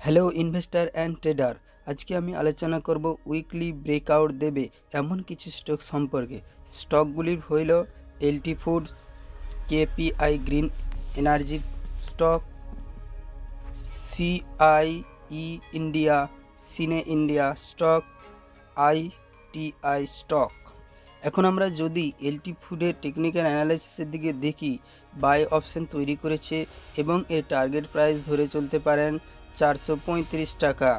Hello investor and tedder, আজকে আমি আলোচনা করব উইকলি ব্রেকআউট দেবে এমন কিছু স্টক সম্পর্কে। স্টকগুলির হইল LT food, KPI green energy stock, CIE India, সিনে ইন্ডিয়া স্টক, আইটিআই স্টক। এখন আমরা যদি এলটি ফুডের টেকনিক্যাল অ্যানালাইসিসের দিকে দেখি, বাই অপশন তৈরি করেছে এবং এর টার্গেট প্রাইস ধরে চলতে পারেন 435 টাকা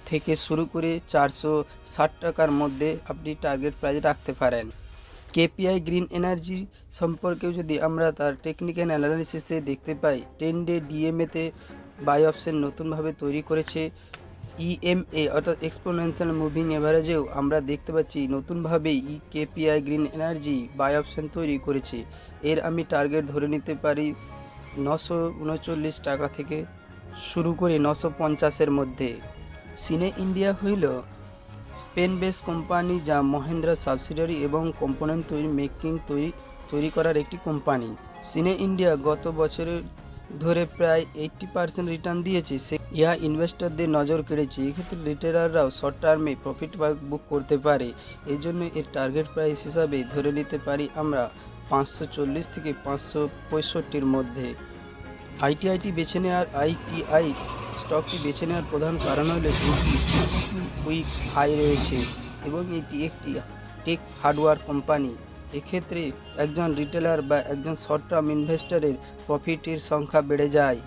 থেকে শুরু করে 460 টাকার মধ্যে আপনি টার্গেট প্রাইস রাখতে পারেন। কেপিআই গ্রিন এনার্জি সম্পর্কেও যদি আমরা তার টেকনিক্যাল অ্যানালাইসিসে দেখতে পাই, 10 ডে ডিএমএতে বাই অপশন নতুনভাবে তৈরি করেছে। ইএমএ অর্থাৎ এক্সপোনেনশিয়াল মুভিং এভারেজেও আমরা দেখতে পাচ্ছি নতুনভাবেই KPI green energy buy option তৈরি করেছে। এর আমি টার্গেট ধরে নিতে পারি 939 টাকা থেকে শুরু করে 950-এর মধ্যে। সিনে ইন্ডিয়া হইল স্পেন বেস কোম্পানি, যা মহেন্দ্রা সাবসিডিয়ারি এবং কম্পোনেন্ট তৈরি করার একটি কোম্পানি। সিনে ইন্ডিয়া গত বছরের ধরে প্রায় 80% রিটার্ন দিয়েছে। ইহা ইনভেস্টরদের নজর কেড়েছে। এক্ষেত্রে রিটেলাররাও শর্ট টার্মে প্রফিট বুক করতে পারে। এই জন্য এর টার্গেট প্রাইস হিসাবে ধরে নিতে পারি আমরা 540 থেকে 565-এর মধ্যে। আইটিআই স্টকটি বেছে নেওয়ার প্রধান কারণ হলো এটি উইক হাই রয়েছে এবং এটি একটি টেক হার্ডওয়্যার কোম্পানি। এক্ষেত্রে একজন রিটেলার বা একজন শর্ট টার্ম ইনভেস্টরের প্রফিটের সংখ্যা বেড়ে যায়।